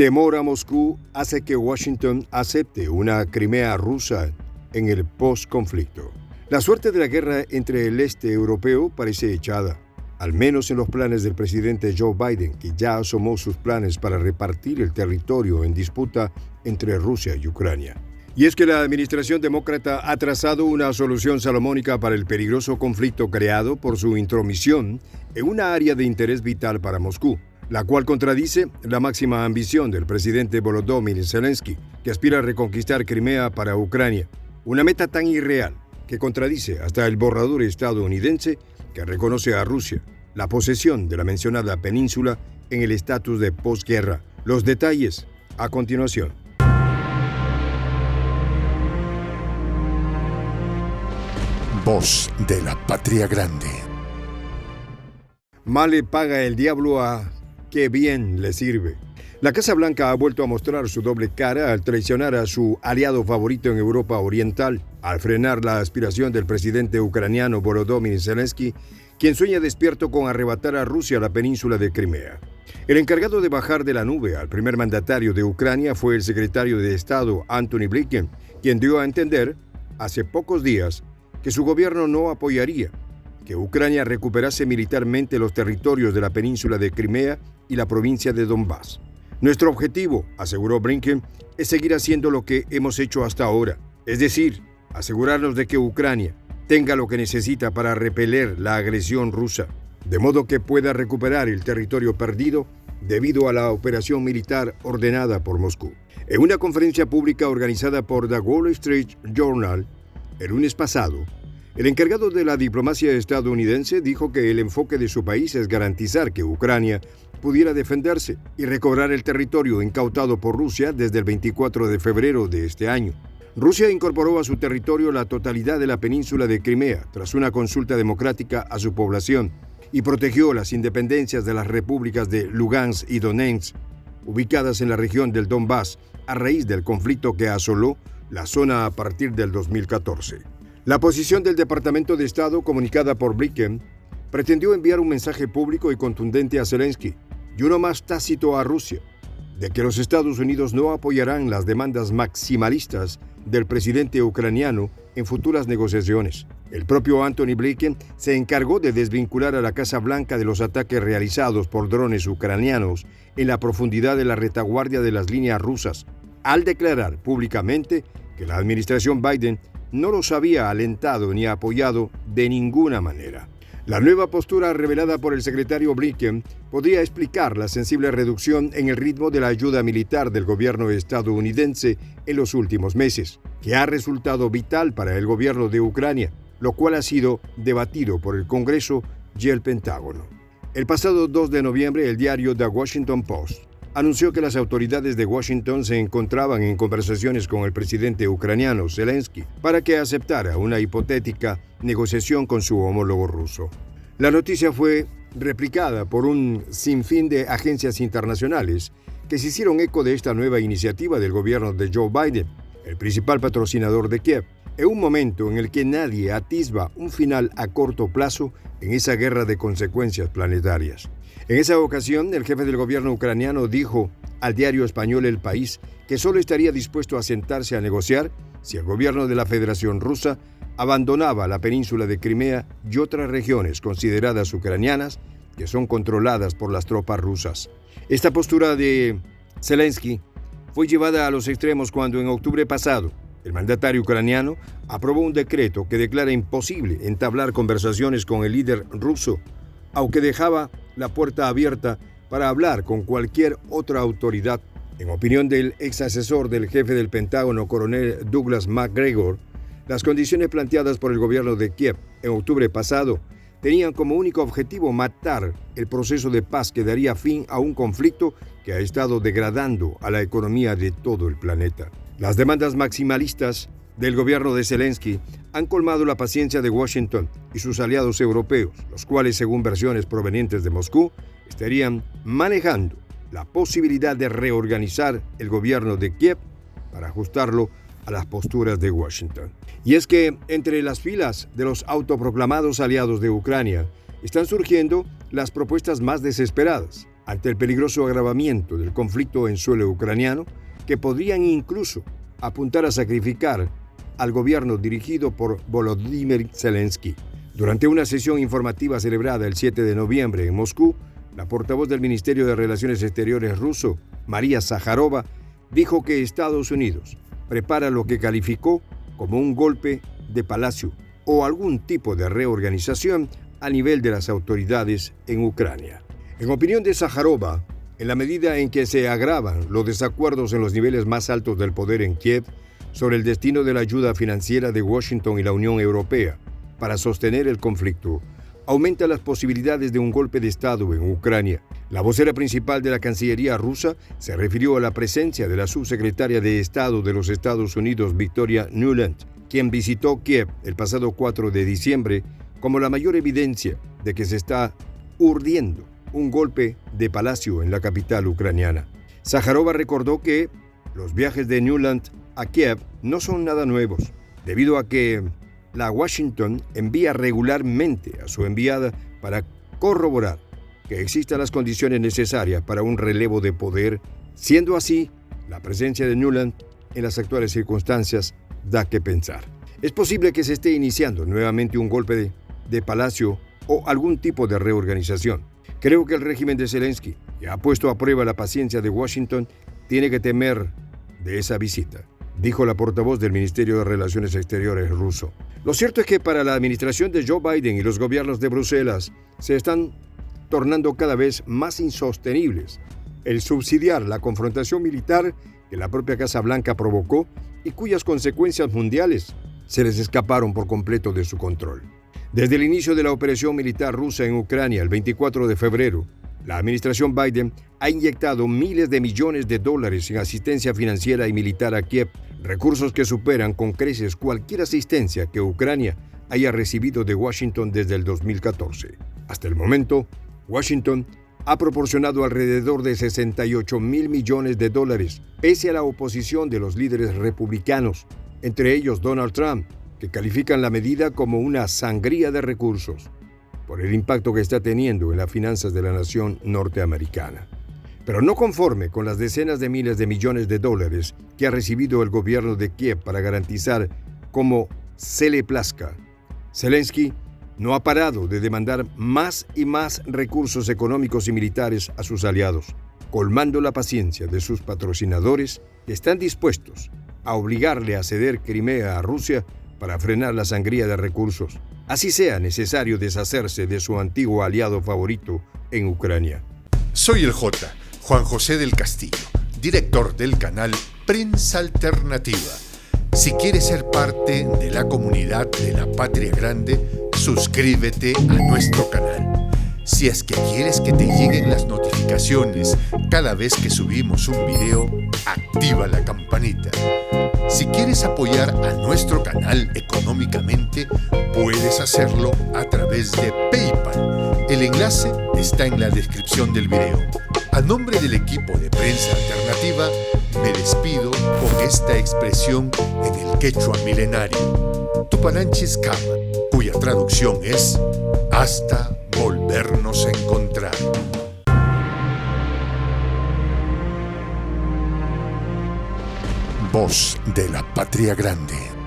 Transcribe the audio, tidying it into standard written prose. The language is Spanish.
temor a Moscú hace que Washington acepte una Crimea rusa en el post-conflicto. La suerte de la guerra entre el este europeo parece echada, al menos en los planes del presidente Joe Biden, que ya asomó sus planes para repartir el territorio en disputa entre Rusia y Ucrania. Y es que la administración demócrata ha trazado una solución salomónica para el peligroso conflicto creado por su intromisión en una área de interés vital para Moscú, la cual contradice la máxima ambición del presidente Volodymyr Zelensky, que aspira a reconquistar Crimea para Ucrania, una meta tan irreal que contradice hasta el borrador estadounidense que reconoce a Rusia la posesión de la mencionada península en el estatus de posguerra. Los detalles a continuación. Voz de la Patria Grande. Mal le paga el diablo a qué bien le sirve. La Casa Blanca ha vuelto a mostrar su doble cara al traicionar a su aliado favorito en Europa Oriental, al frenar la aspiración del presidente ucraniano Volodymyr Zelensky, quien sueña despierto con arrebatar a Rusia la península de Crimea. El encargado de bajar de la nube al primer mandatario de Ucrania fue el secretario de Estado Antony Blinken, quien dio a entender hace pocos días que su gobierno no apoyaría que Ucrania recuperase militarmente los territorios de la península de Crimea y la provincia de Donbass. Nuestro objetivo, aseguró Blinken, es seguir haciendo lo que hemos hecho hasta ahora, es decir, asegurarnos de que Ucrania tenga lo que necesita para repeler la agresión rusa, de modo que pueda recuperar el territorio perdido debido a la operación militar ordenada por Moscú. En una conferencia pública organizada por The Wall Street Journal, el lunes pasado, el encargado de la diplomacia estadounidense dijo que el enfoque de su país es garantizar que Ucrania pudiera defenderse y recobrar el territorio incautado por Rusia desde el 24 de febrero de este año. Rusia incorporó a su territorio la totalidad de la península de Crimea tras una consulta democrática a su población y protegió las independencias de las repúblicas de Lugansk y Donetsk, ubicadas en la región del Donbass, a raíz del conflicto que asoló la zona a partir del 2014. La posición del Departamento de Estado, comunicada por Blinken, pretendió enviar un mensaje público y contundente a Zelensky y uno más tácito a Rusia, de que los Estados Unidos no apoyarán las demandas maximalistas del presidente ucraniano en futuras negociaciones. El propio Antony Blinken se encargó de desvincular a la Casa Blanca de los ataques realizados por drones ucranianos en la profundidad de la retaguardia de las líneas rusas, al declarar públicamente que la administración Biden no los había alentado ni apoyado de ninguna manera. La nueva postura revelada por el secretario Blinken podría explicar la sensible reducción en el ritmo de la ayuda militar del gobierno estadounidense en los últimos meses, que ha resultado vital para el gobierno de Ucrania, lo cual ha sido debatido por el Congreso y el Pentágono. El pasado 2 de noviembre, el diario The Washington Post anunció que las autoridades de Washington se encontraban en conversaciones con el presidente ucraniano Zelensky para que aceptara una hipotética negociación con su homólogo ruso. La noticia fue replicada por un sinfín de agencias internacionales que se hicieron eco de esta nueva iniciativa del gobierno de Joe Biden, el principal patrocinador de Kiev, en un momento en el que nadie atisba un final a corto plazo en esa guerra de consecuencias planetarias. En esa ocasión, el jefe del gobierno ucraniano dijo al diario español El País que solo estaría dispuesto a sentarse a negociar si el gobierno de la Federación Rusa abandonaba la península de Crimea y otras regiones consideradas ucranianas que son controladas por las tropas rusas. Esta postura de Zelensky fue llevada a los extremos cuando en octubre pasado el mandatario ucraniano aprobó un decreto que declara imposible entablar conversaciones con el líder ruso, aunque dejaba la puerta abierta para hablar con cualquier otra autoridad. En opinión del ex asesor del jefe del Pentágono, coronel Douglas McGregor, las condiciones planteadas por el gobierno de Kiev en octubre pasado tenían como único objetivo matar el proceso de paz que daría fin a un conflicto que ha estado degradando a la economía de todo el planeta. Las demandas maximalistas del gobierno de Zelensky han colmado la paciencia de Washington y sus aliados europeos, los cuales, según versiones provenientes de Moscú, estarían manejando la posibilidad de reorganizar el gobierno de Kiev para ajustarlo a las posturas de Washington. Y es que entre las filas de los autoproclamados aliados de Ucrania están surgiendo las propuestas más desesperadas, ante el peligroso agravamiento del conflicto en suelo ucraniano, que podrían incluso apuntar a sacrificar al gobierno dirigido por Volodymyr Zelensky. Durante una sesión informativa celebrada el 7 de noviembre en Moscú, la portavoz del Ministerio de Relaciones Exteriores ruso, María Zakharova, dijo que Estados Unidos prepara lo que calificó como un golpe de palacio o algún tipo de reorganización a nivel de las autoridades en Ucrania. En opinión de Zakharova, en la medida en que se agravan los desacuerdos en los niveles más altos del poder en Kiev sobre el destino de la ayuda financiera de Washington y la Unión Europea para sostener el conflicto, aumenta las posibilidades de un golpe de Estado en Ucrania. La vocera principal de la Cancillería rusa se refirió a la presencia de la subsecretaria de Estado de los Estados Unidos, Victoria Nuland, quien visitó Kiev el pasado 4 de diciembre como la mayor evidencia de que se está urdiendo un golpe de palacio en la capital ucraniana. Zakharova recordó que los viajes de Nuland a Kiev no son nada nuevos, debido a que la Washington envía regularmente a su enviada para corroborar que existan las condiciones necesarias para un relevo de poder. Siendo así, la presencia de Nuland en las actuales circunstancias da que pensar. Es posible que se esté iniciando nuevamente un golpe de palacio o algún tipo de reorganización. Creo que el régimen de Zelensky, que ha puesto a prueba la paciencia de Washington, tiene que temer de esa visita, dijo la portavoz del Ministerio de Relaciones Exteriores ruso. Lo cierto es que para la administración de Joe Biden y los gobiernos de Bruselas se están tornando cada vez más insostenibles el subsidiar la confrontación militar que la propia Casa Blanca provocó y cuyas consecuencias mundiales se les escaparon por completo de su control. Desde el inicio de la operación militar rusa en Ucrania el 24 de febrero, la administración Biden ha inyectado miles de millones de dólares en asistencia financiera y militar a Kiev, recursos que superan con creces cualquier asistencia que Ucrania haya recibido de Washington desde el 2014. Hasta el momento, Washington ha proporcionado alrededor de 68,000 millones de dólares, pese a la oposición de los líderes republicanos, entre ellos Donald Trump, que califican la medida como una sangría de recursos por el impacto que está teniendo en las finanzas de la nación norteamericana. Pero no conforme con las decenas de miles de millones de dólares que ha recibido el gobierno de Kiev para garantizar como se le plazca, Zelensky no ha parado de demandar más y más recursos económicos y militares a sus aliados, colmando la paciencia de sus patrocinadores que están dispuestos a obligarle a ceder Crimea a Rusia para frenar la sangría de recursos, así sea necesario deshacerse de su antiguo aliado favorito en Ucrania. Soy el J, Juan José del Castillo, director del canal Prensa Alternativa. Si quieres ser parte de la comunidad de la Patria Grande, suscríbete a nuestro canal. Si es que quieres que te lleguen las notificaciones cada vez que subimos un video, activa la campanita. Si quieres apoyar a nuestro canal económicamente, puedes hacerlo a través de PayPal. El enlace está en la descripción del video. A nombre del equipo de Prensa Alternativa, me despido con esta expresión en el quechua milenario, Tupananchis Kama, cuya traducción es hasta volvernos a encontrar. Voz de la Patria Grande.